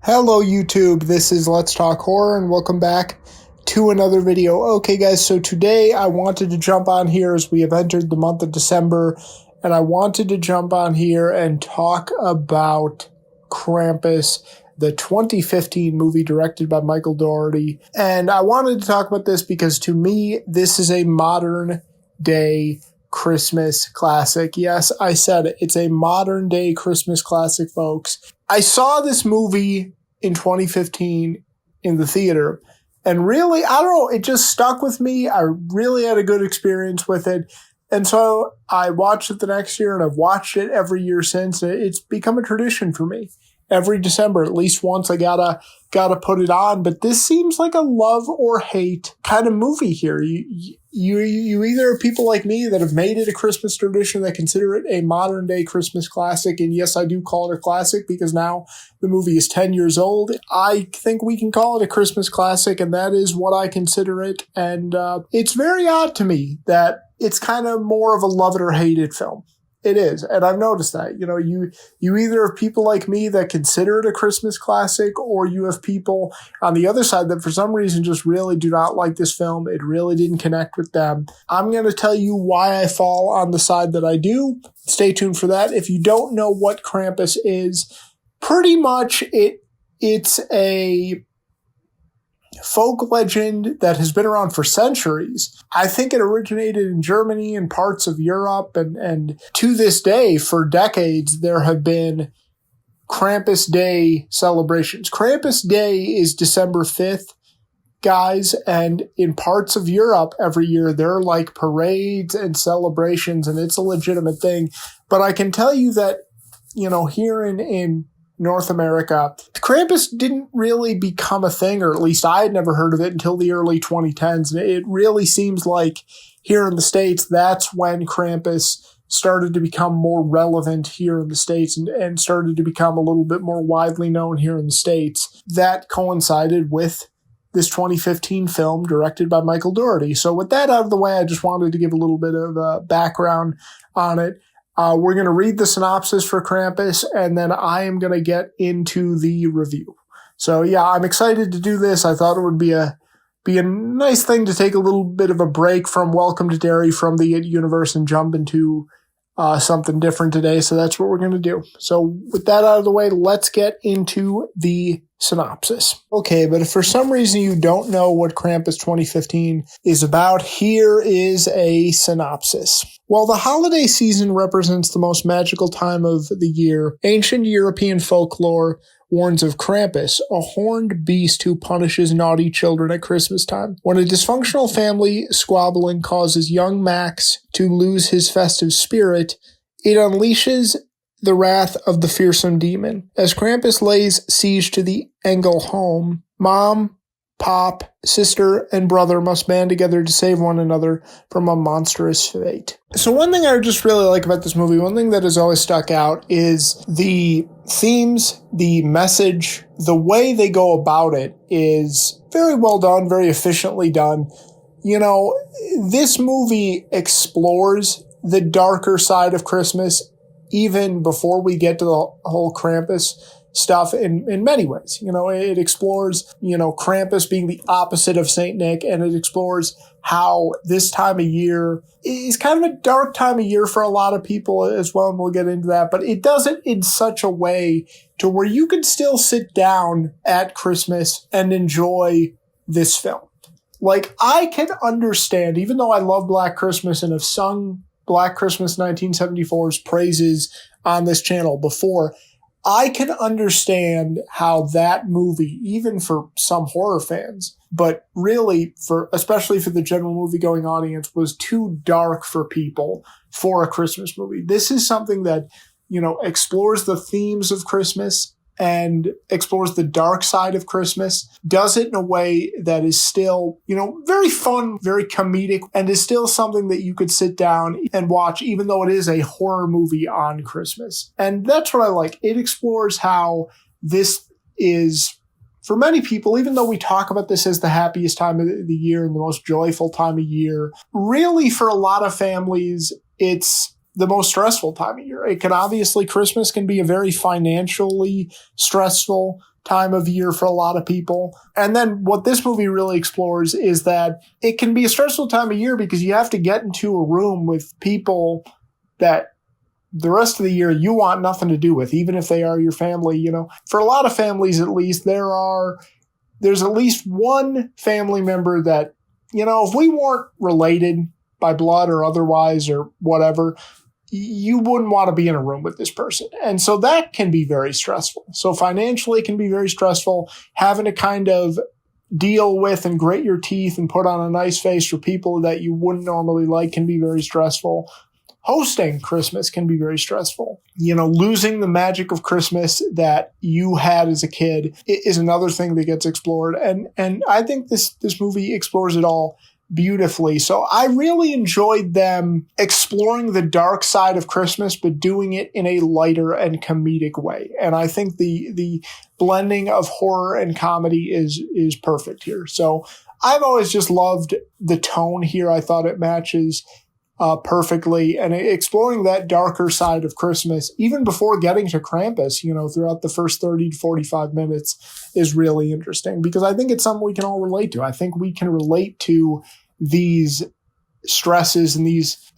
Hello YouTube, this is Let's Talk Horror and welcome back to another video. Okay guys, so today I wanted to jump on here as we have entered the month of December, and I wanted to jump on here and talk about Krampus, the 2015 movie directed by Michael Dougherty. And I wanted to talk about this because to me, this is a modern day Christmas classic. Yes, I said it. It's a modern day Christmas classic, folks. I saw this movie in 2015 in the theater, and really, I don't know, it just stuck with me. I really had a good experience with it. And so I watched it the next year, and I've watched it every year since. It's become a tradition for me. Every December, at least once, I gotta put it on. But this seems like a love or hate kind of movie here. You either are people like me that have made it a Christmas tradition that consider it a modern day Christmas classic. And yes, I do call it a classic because now the movie is 10 years old. I think we can call it a Christmas classic, and that is what I consider it. And it's very odd to me that it's kind of more of a love it or hate it film. It is, and I've noticed that. You either have people like me that consider it a Christmas classic, or you have people on the other side that for some reason just really do not like this film. It really didn't connect with them. I'm going to tell you why I fall on the side that I do. Stay tuned for that. If you don't know what Krampus is, pretty much it's a folk legend that has been around for centuries. I think it originated in Germany and parts of Europe, and to this day, for decades, there have been Krampus Day celebrations. Krampus Day is December 5th, guys, and in parts of Europe every year, there are like parades and celebrations, and it's a legitimate thing. But I can tell you that, here in North America, Krampus didn't really become a thing, or at least I had never heard of it until the early 2010s. And it really seems like here in the States, that's when Krampus started to become more relevant here in the States and started to become a little bit more widely known here in the States. That coincided with this 2015 film directed by Michael Dougherty. So with that out of the way, I just wanted to give a little bit of background on it. We're going to read the synopsis for Krampus, and then I am going to get into the review. So yeah, I'm excited to do this. I thought it would be a nice thing to take a little bit of a break from Welcome to Derry from the universe and jump into something different today. So that's what we're going to do. So with that out of the way, let's get into the synopsis. Okay, but if for some reason you don't know what Krampus 2015 is about, here is a synopsis. While the holiday season represents the most magical time of the year, ancient European folklore warns of Krampus, a horned beast who punishes naughty children at Christmas time. When a dysfunctional family squabbling causes young Max to lose his festive spirit, it unleashes the wrath of the fearsome demon. As Krampus lays siege to the Engel home, Mom, Pop, sister, and brother must band together to save one another from a monstrous fate. So one thing I just really like about this movie, one thing that has always stuck out is the themes, the message, the way they go about it is very well done, very efficiently done. This movie explores the darker side of Christmas even before we get to the whole Krampus stuff in many ways. It explores, Krampus being the opposite of Saint Nick, and it explores how this time of year is kind of a dark time of year for a lot of people as well, and we'll get into that. But it does it in such a way to where you can still sit down at Christmas and enjoy this film. Like, I can understand, even though I love Black Christmas and have sung Black Christmas 1974's praises on this channel before, I can understand how that movie, even for some horror fans, but really especially for the general movie-going audience, was too dark for people for a Christmas movie. This is something that, explores the themes of Christmas and explores the dark side of Christmas, does it in a way that is still, very fun, very comedic, and is still something that you could sit down and watch, even though it is a horror movie on Christmas. And that's what I like. It explores how this is, for many people, even though we talk about this as the happiest time of the year and the most joyful time of year, really for a lot of families, it's the most stressful time of year. Christmas can be a very financially stressful time of year for a lot of people. And then what this movie really explores is that it can be a stressful time of year because you have to get into a room with people that the rest of the year you want nothing to do with, even if they are your family. You know, for a lot of families, at least, there's at least one family member that, you know, if we weren't related by blood or otherwise or whatever, you wouldn't want to be in a room with this person. And so that can be very stressful. So financially it can be very stressful. Having to kind of deal with and grit your teeth and put on a nice face for people that you wouldn't normally like can be very stressful. Hosting Christmas can be very stressful. You know, losing the magic of Christmas that you had as a kid is another thing that gets explored. And I think this movie explores it all beautifully. So I really enjoyed them exploring the dark side of Christmas, but doing it in a lighter and comedic way. And I think the blending of horror and comedy is perfect here. So I've always just loved the tone here. I thought it matches perfectly, and exploring that darker side of Christmas, even before getting to Krampus, you know, throughout the first 30 to 45 minutes is really interesting because I think it's something we can all relate to. I think we can relate to these stresses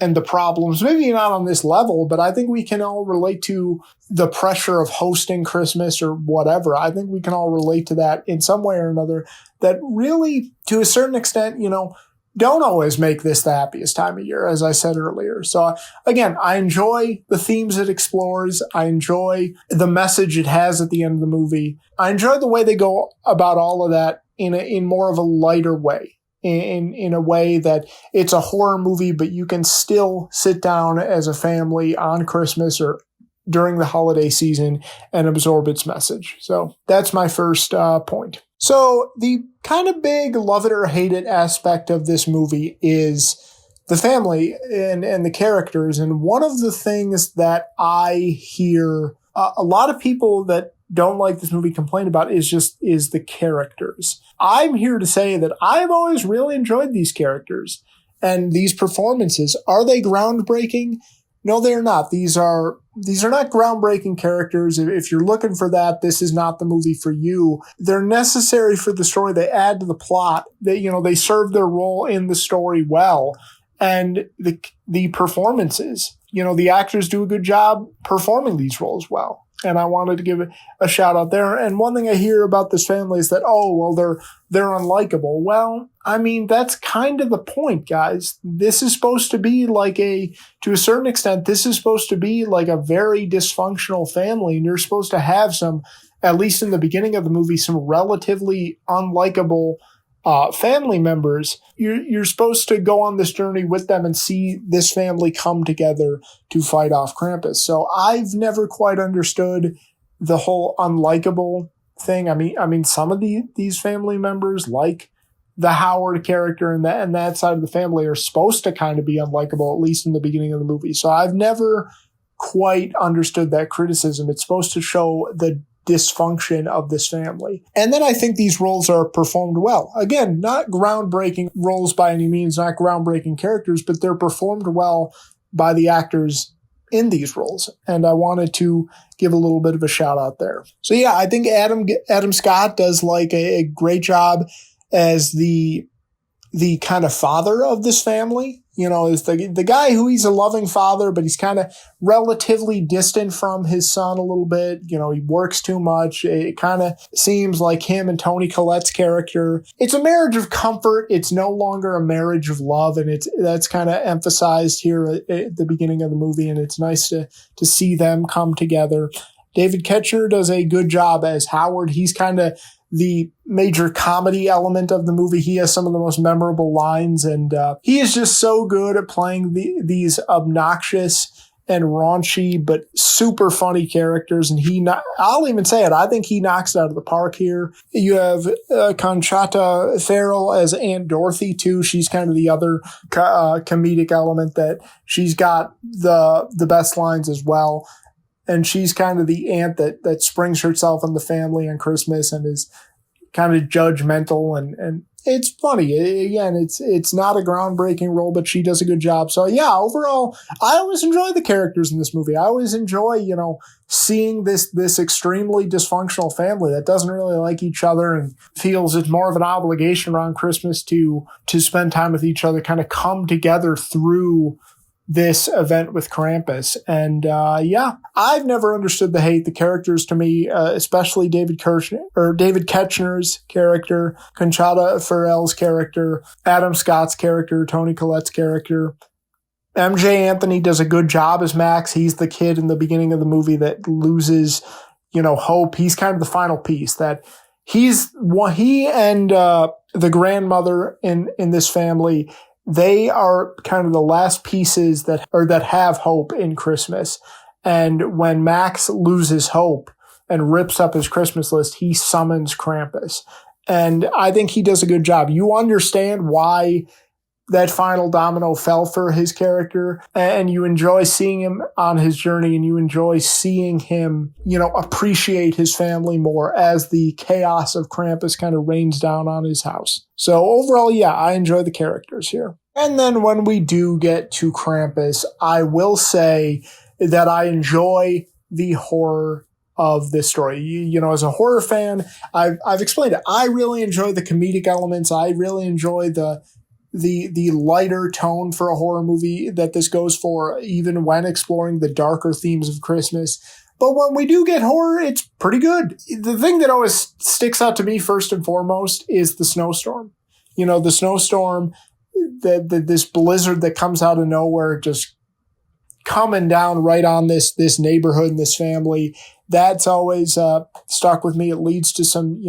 and the problems, maybe not on this level, but I think we can all relate to the pressure of hosting Christmas or whatever. I think we can all relate to that in some way or another that really, to a certain extent, you know, don't always make this the happiest time of year, as I said earlier. So again, I enjoy the themes it explores. I enjoy the message it has at the end of the movie. I enjoy the way they go about all of that in more of a lighter way, in a way that it's a horror movie, but you can still sit down as a family on Christmas or during the holiday season and absorb its message. So that's my first point. So the kind of big love it or hate it aspect of this movie is the family and the characters. And one of the things that I hear a lot of people that don't like this movie complain about is the characters. I'm here to say that I've always really enjoyed these characters and these performances. Are they groundbreaking? No, they're not. These are not groundbreaking characters. If you're looking for that, this is not the movie for you. They're necessary for the story. They add to the plot. They serve their role in the story well. And the performances, the actors do a good job performing these roles well. And I wanted to give a shout out there. And one thing I hear about this family is that, they're unlikable. Well, I mean, that's kind of the point, guys. This is supposed to be to a certain extent, this is supposed to be like a very dysfunctional family. And you're supposed to have some, at least in the beginning of the movie, some relatively unlikable family members. You're supposed to go on this journey with them and see this family come together to fight off Krampus. So I've never quite understood the whole unlikable thing. I mean, some of these family members, like the Howard character and that side of the family, are supposed to kind of be unlikable, at least in the beginning of the movie. So I've never quite understood that criticism. It's supposed to show the dysfunction of this family. And then I think these roles are performed well. Again, not groundbreaking roles by any means, not groundbreaking characters, but they're performed well by the actors in these roles. And I wanted to give a little bit of a shout out there. So yeah, I think Adam Scott does a great job as the kind of father of this family. Is the guy who he's a loving father, but he's kind of relatively distant from his son a little bit. He works too much. It kind of seems like him and Toni Collette's character. It's a marriage of comfort. It's no longer a marriage of love. And that's kind of emphasized here at the beginning of the movie. And it's nice to see them come together. David Ketcher does a good job as Howard. He's kind of the major comedy element of the movie. He has some of the most memorable lines, and he is just so good at playing these obnoxious and raunchy but super funny characters. And I'll even say it, I think he knocks it out of the park here. You have Conchata Farrell as Aunt Dorothy too. She's kind of the other comedic element that she's got the best lines as well. And she's kind of the aunt that springs herself on the family on Christmas and is kind of judgmental. And it's funny. Again, it's not a groundbreaking role, but she does a good job. So yeah, overall, I always enjoy the characters in this movie. I always enjoy, seeing this extremely dysfunctional family that doesn't really like each other and feels it's more of an obligation around Christmas to spend time with each other, kind of come together through this event with Krampus. And yeah, I've never understood the hate. The characters to me, especially David Ketchner's character, Conchata Ferrell's character, Adam Scott's character, Toni Collette's character. MJ Anthony does a good job as Max. He's the kid in the beginning of the movie that loses, hope. He's kind of the final piece that he and the grandmother in this family, they are kind of the last pieces that have hope in Christmas. And when Max loses hope and rips up his Christmas list, he summons Krampus. And I think he does a good job. You understand why that final domino fell for his character, and you enjoy seeing him on his journey, and you enjoy seeing him, appreciate his family more as the chaos of Krampus kind of rains down on his house. So overall, yeah, I enjoy the characters here. And then when we do get to Krampus, I will say that I enjoy the horror of this story. As a horror fan, I've explained it. I really enjoy the comedic elements. I really enjoy the lighter tone for a horror movie that this goes for, even when exploring the darker themes of Christmas. But when we do get horror, it's pretty good. The thing that always sticks out to me first and foremost is the snowstorm. The snowstorm, this blizzard that comes out of nowhere, just coming down right on this neighborhood and this family. That's always stuck with me. It leads to some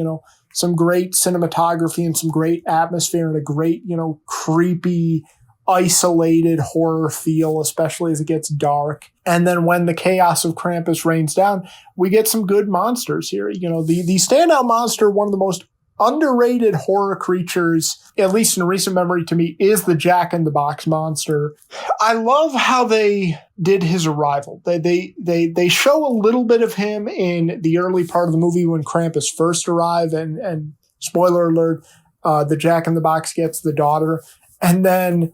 great cinematography and some great atmosphere and a great, creepy, isolated horror feel, especially as it gets dark. And then when the chaos of Krampus rains down, we get some good monsters here. The standout monster, one of the most underrated horror creatures, at least in recent memory to me, is the Jack-in-the-Box monster. I love how they did his arrival. They show a little bit of him in the early part of the movie when Krampus first arrived, and spoiler alert, the Jack-in-the-Box gets the daughter. And then,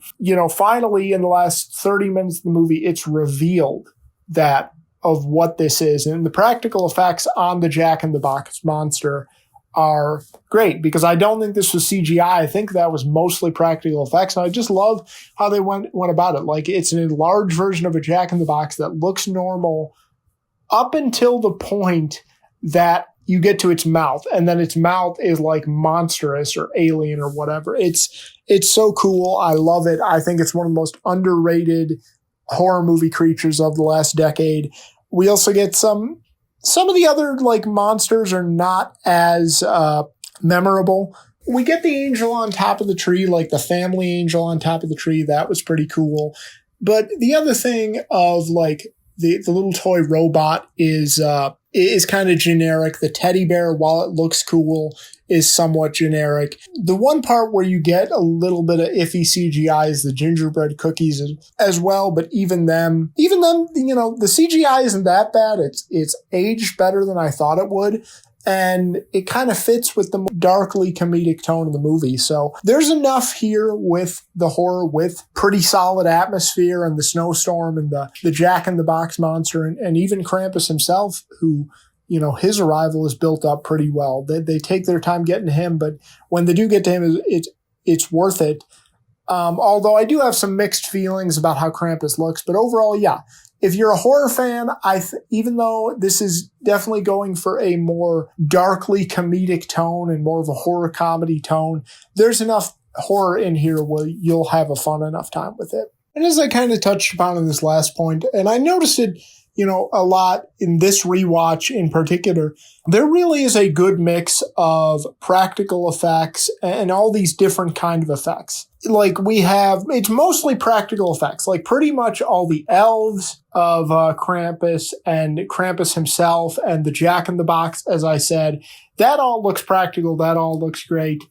finally in the last 30 minutes of the movie, it's revealed that of what this is. And the practical effects on the Jack-in-the-Box monster are great, because I don't think this was CGI. I think that was mostly practical effects. And I just love how they went about it. Like, it's an enlarged version of a Jack-in-the-Box that looks normal up until the point that you get to its mouth. And then its mouth is like monstrous or alien or whatever. It's so cool. I love it. I think it's one of the most underrated horror movie creatures of the last decade. We also get some of the other monsters are not as memorable. We get the angel on top of the tree, like the family angel on top of the tree. That was pretty cool. But the other thing of the little toy robot is kind of generic. The teddy bear, while it looks cool, is somewhat generic. The one part where you get a little bit of iffy CGI is the gingerbread cookies as well. But even them, the CGI isn't that bad. It's aged better than I thought it would. And it kind of fits with the darkly comedic tone of the movie. So there's enough here with the horror, with pretty solid atmosphere and the snowstorm and the Jack-in-the-Box monster and even Krampus himself, who, his arrival is built up pretty well. They take their time getting to him, but when they do get to him, it's worth it. Although I do have some mixed feelings about how Krampus looks, but overall, yeah. If you're a horror fan, even though this is definitely going for a more darkly comedic tone and more of a horror comedy tone, there's enough horror in here where you'll have a fun enough time with it. And as I kind of touched upon in this last point, and I noticed it, a lot in this rewatch in particular, there really is a good mix of practical effects and all these different kind of effects. It's mostly practical effects, pretty much all the elves of Krampus and Krampus himself and the Jack-in-the-Box, as I said, that all looks practical. That all looks great.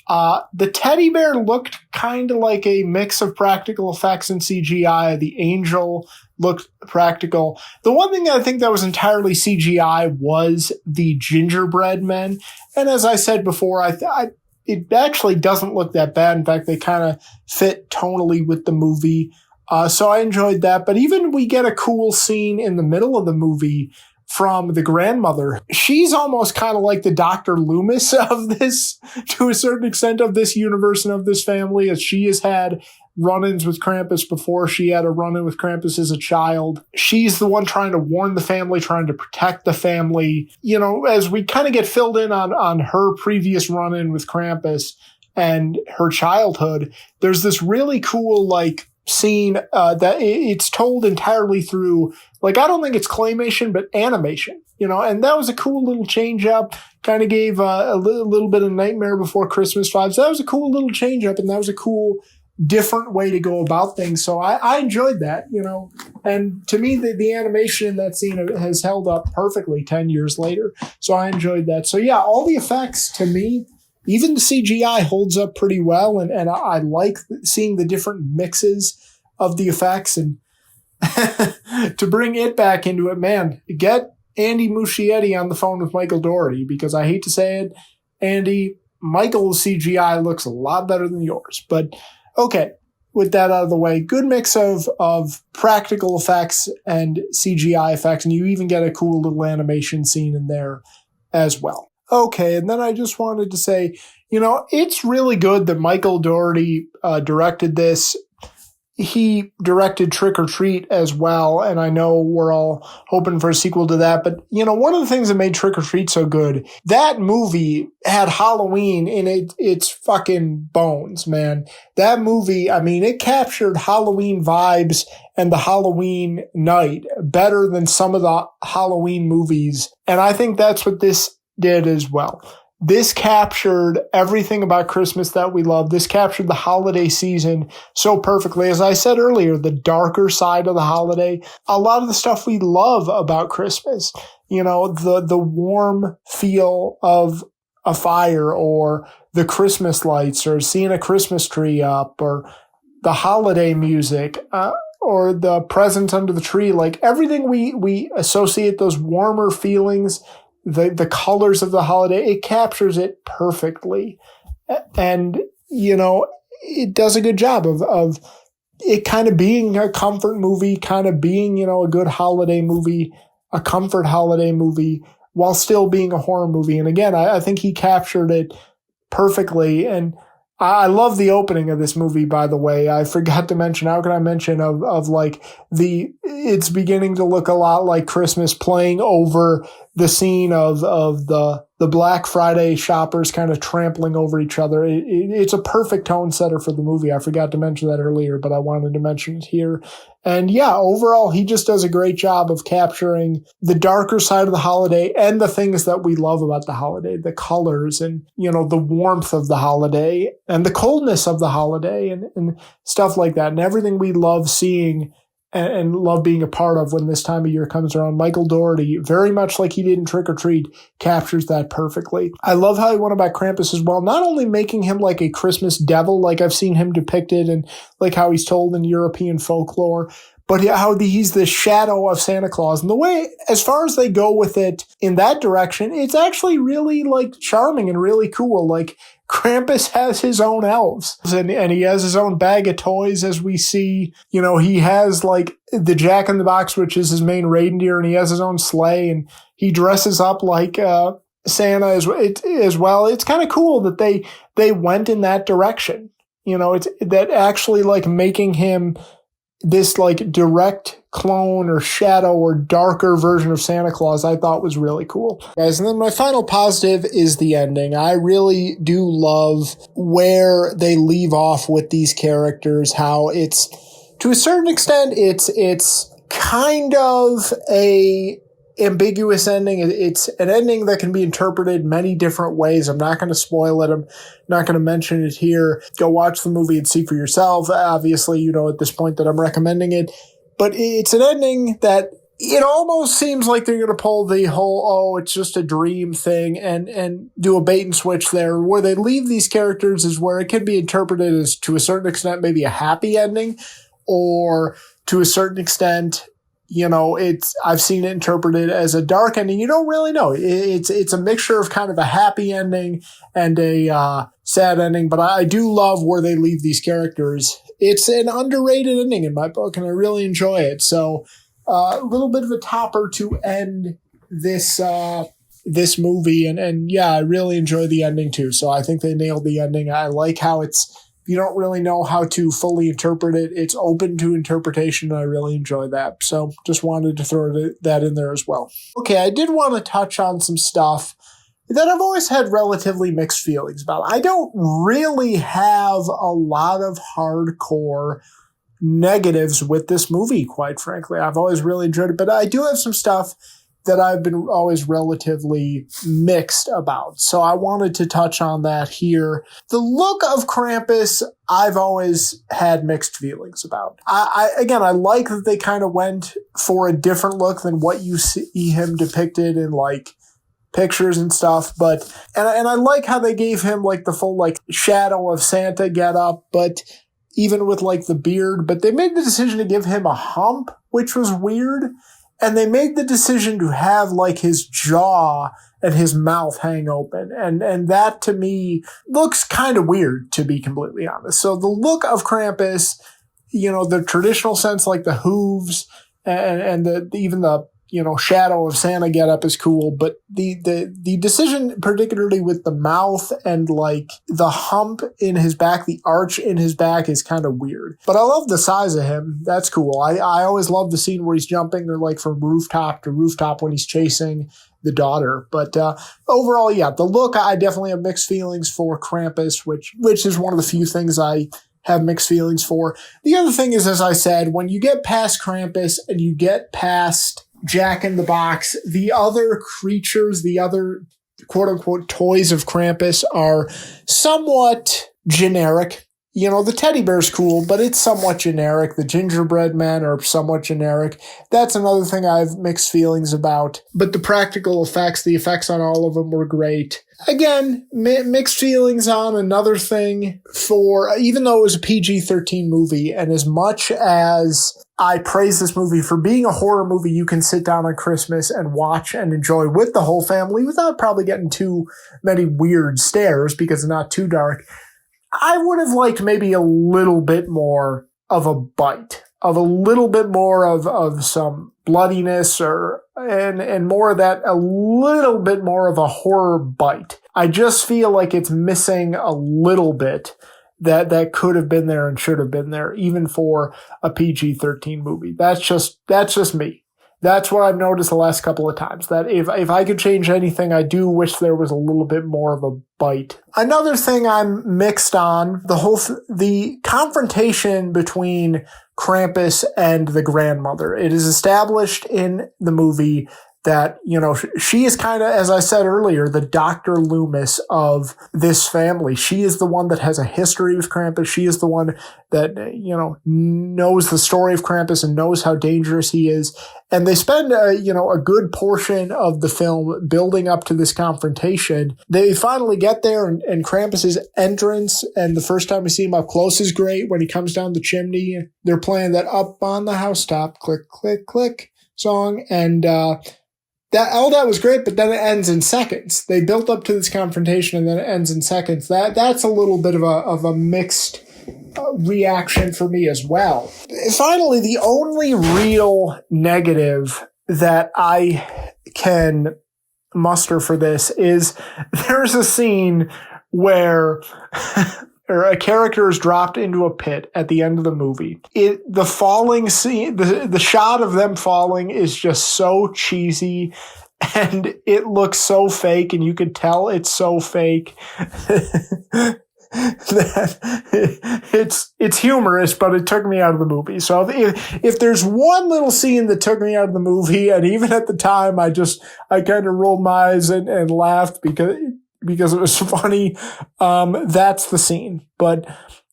The teddy bear looked kind of like a mix of practical effects and CGI. The angel looked practical. The one thing I think that was entirely CGI was the gingerbread men. And as I said before, it actually doesn't look that bad. In fact, they kind of fit tonally with the movie. So I enjoyed that. But even we get a cool scene in the middle of the movie from the grandmother. She's almost kind of like the Dr. Loomis of this, to a certain extent, of this universe and of this family, as she has had run-ins with Krampus before. She had a run-in with Krampus as a child. She's the one trying to warn the family, trying to protect the family. You know, as we kind of get filled in on her previous run-in with Krampus and her childhood, there's this really cool, like, scene that it's told entirely through, like, I don't think it's claymation, but animation, you know, and that was a cool little change up. Kind of gave a little bit of Nightmare Before Christmas vibes. That was a cool little change up, and that was a cool, different way to go about things. So I enjoyed that, you know, and to me, the animation in that scene has held up perfectly 10 years later. So I enjoyed that. So yeah, all the effects, to me, even the CGI holds up pretty well, and I like seeing the different mixes of the effects. And to bring it back into it, man, get Andy Muschietti on the phone with Michael Dougherty, because I hate to say it, Andy, Michael's CGI looks a lot better than yours. But okay, with that out of the way, good mix of practical effects and CGI effects, and you even get a cool little animation scene in there as well. Okay, and then I just wanted to say, you know, it's really good that Michael Dougherty directed this. He directed Trick or Treat as well, and I know we're all hoping for a sequel to that. But, you know, one of the things that made Trick or Treat so good, that movie had Halloween in its fucking bones, man. That movie, I mean, it captured Halloween vibes and the Halloween night better than some of the Halloween movies. And I think that's what this did as well. This captured everything about Christmas that we love. This captured the holiday season so perfectly. As I said earlier, the darker side of the holiday, a lot of the stuff we love about Christmas, you know, the warm feel of a fire, or the Christmas lights, or seeing a Christmas tree up, or the holiday music, or the presents under the tree, like everything we associate those warmer feelings, the colors of the holiday, it captures it perfectly. And, you know, it does a good job of it kind of being a comfort movie, kind of being, you know, a good holiday movie, a comfort holiday movie, while still being a horror movie. And again, I think he captured it perfectly. And I love the opening of this movie, by the way. I forgot to mention, how can I mention of like it's beginning to look a lot like Christmas, playing over the scene of the Black Friday shoppers kind of trampling over each other. It's a perfect tone setter for the movie. I forgot to mention that earlier, but I wanted to mention it here. And yeah, overall, he just does a great job of capturing the darker side of the holiday and the things that we love about the holiday, the colors and, you know, the warmth of the holiday and the coldness of the holiday and stuff like that, and everything we love seeing and love being a part of when this time of year comes around. Michael Dougherty, very much like he did in Trick or Treat, captures that perfectly. I love how he went about Krampus as well, not only making him like a Christmas devil, like I've seen him depicted and like how he's told in European folklore, but how he's the shadow of Santa Claus. And the way, as far as they go with it in that direction, it's actually really like charming and really cool. Like, Krampus has his own elves, and he has his own bag of toys, as we see. You know, he has like the Jack in the Box, which is his main reindeer, and he has his own sleigh, and he dresses up like Santa as well. It's kind of cool that they went in that direction. You know, it's that actually like making him this like direct clone or shadow or darker version of Santa Claus, I thought was really cool. Guys, and then my final positive is the ending. I really do love where they leave off with these characters, how it's, to a certain extent, it's kind of a ambiguous ending. It's an ending that can be interpreted many different ways. I'm not going to spoil it. I'm not going to mention it here. Go watch the movie and see for yourself. Obviously, you know at this point that I'm recommending it. But it's an ending that it almost seems like they're going to pull the whole, it's just a dream thing and do a bait and switch there. Where they leave these characters is where it can be interpreted as, to a certain extent, maybe a happy ending, or to a certain extent, I've seen it interpreted as a dark ending. You don't really know. It's a mixture of kind of a happy ending and a sad ending, but I do love where they leave these characters. It's an underrated ending in my book, and I really enjoy it. So a little bit of a topper to end this movie, and yeah, I really enjoy the ending too. So I think they nailed the ending. I like how you don't really know how to fully interpret it. It's open to interpretation, and I really enjoy that. So just wanted to throw that in there as well. Okay, I did want to touch on some stuff that I've always had relatively mixed feelings about. I don't really have a lot of hardcore negatives with this movie, quite frankly. I've always really enjoyed it, but I do have some stuff that I've been always relatively mixed about. So I wanted to touch on that here. The look of Krampus, I've always had mixed feelings about. I like that they kind of went for a different look than what you see him depicted in like pictures and stuff, and I like how they gave him like the full like shadow of Santa getup, but even with like the beard, but they made the decision to give him a hump, which was weird. And they made the decision to have like his jaw and his mouth hang open. And that to me looks kind of weird, to be completely honest. So the look of Krampus, the traditional sense, like the hooves and even the shadow of Santa getup is cool, but the decision, particularly with the mouth and like the hump in his back, the arch in his back, is kind of weird. But I love the size of him. That's cool. I always love the scene where he's jumping or like from rooftop to rooftop when he's chasing the daughter. But overall, yeah, the look, I definitely have mixed feelings for Krampus, which is one of the few things I have mixed feelings for. The other thing is, as I said, when you get past Krampus and you get past Jack in the Box, the other creatures, the other quote-unquote toys of Krampus are somewhat generic. The teddy bear's cool, but it's somewhat generic. The gingerbread men are somewhat generic. That's another thing I have mixed feelings about. But the practical effects, the effects on all of them were great. Again, mixed feelings on another thing for, even though it was a PG-13 movie, and as much as I praise this movie for being a horror movie you can sit down on Christmas and watch and enjoy with the whole family without probably getting too many weird stares because it's not too dark, I would have liked maybe a little bit more of a bite, of a little bit more of some bloodiness and more of that, a little bit more of a horror bite. I just feel like it's missing a little bit that could have been there and should have been there, even for a PG-13 movie. That's just me. That's what I've noticed the last couple of times, that if I could change anything, I do wish there was a little bit more of a bite. Another thing I'm mixed on, the confrontation between Krampus and the grandmother. It is established in the movie that, she is kind of, as I said earlier, the Dr. Loomis of this family. She is the one that has a history with Krampus. She is the one that, knows the story of Krampus and knows how dangerous he is. And they spend, a good portion of the film building up to this confrontation. They finally get there, and Krampus's entrance, and the first time we see him up close is great when he comes down the chimney. They're playing that Up on the Housetop, click, click, click song. And, that was great, but then it ends in seconds. They built up to this confrontation and then it ends in seconds. That's a little bit of a mixed reaction for me as well. Finally, the only real negative that I can muster for this is there's a scene where a character is dropped into a pit at the end of the movie. The falling scene, the shot of them falling is just so cheesy, and it looks so fake, and you could tell it's so fake that it's humorous, but it took me out of the movie. So if there's one little scene that took me out of the movie, and even at the time I kind of rolled my eyes and laughed because it was funny, that's the scene. But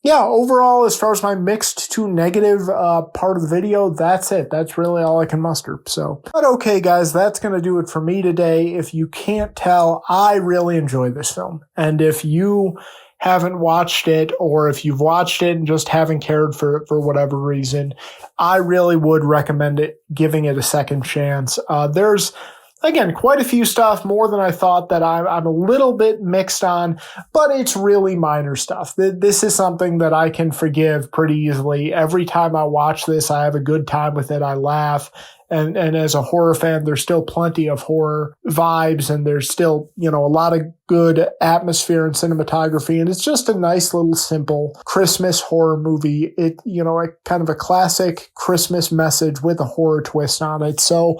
yeah, overall, as far as my mixed to negative part of the video, that's it. That's really all I can muster. But okay, guys, that's going to do it for me today. If you can't tell, I really enjoy this film. And if you haven't watched it, or if you've watched it and just haven't cared for whatever reason, I really would recommend giving it a second chance. There's, again, quite a few stuff, more than I thought, that I'm a little bit mixed on, but it's really minor stuff. This is something that I can forgive pretty easily. Every time I watch this, I have a good time with it. I laugh. And as a horror fan, there's still plenty of horror vibes, and there's still, a lot of good atmosphere and cinematography. And it's just a nice little simple Christmas horror movie. It, a kind of a classic Christmas message with a horror twist on it. So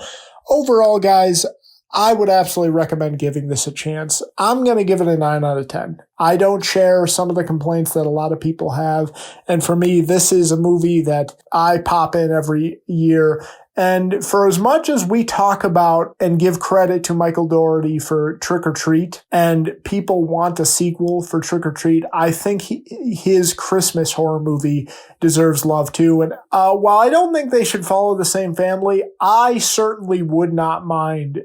overall, guys, I would absolutely recommend giving this a chance. I'm going to give it a 9 out of 10. I don't share some of the complaints that a lot of people have. And for me, this is a movie that I pop in every year. And for as much as we talk about and give credit to Michael Dougherty for Trick or Treat, and people want a sequel for Trick or Treat, I think his Christmas horror movie deserves love too. And while I don't think they should follow the same family, I certainly would not mind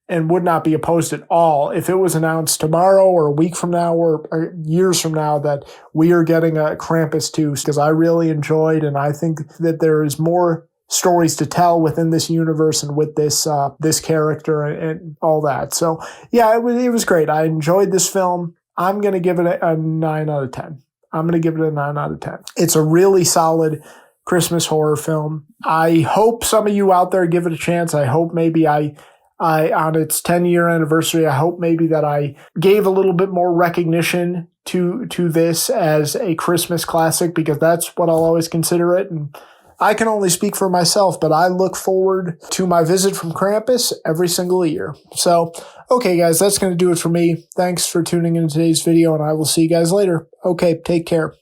and would not be opposed at all if it was announced tomorrow or a week from now or years from now that we are getting a Krampus 2, because I really enjoyed, and I think that there is more stories to tell within this universe and with this character and all that. So yeah, it was great. I enjoyed this film. I'm going to give it a 9 out of 10. I'm going to give it a 9 out of 10. It's a really solid Christmas horror film. I hope some of you out there give it a chance. I hope maybe I on its 10-year anniversary, I hope maybe that I gave a little bit more recognition to this as a Christmas classic, because that's what I'll always consider it. And I can only speak for myself, but I look forward to my visit from Krampus every single year. So, okay, guys, that's going to do it for me. Thanks for tuning in today's video, and I will see you guys later. Okay, take care.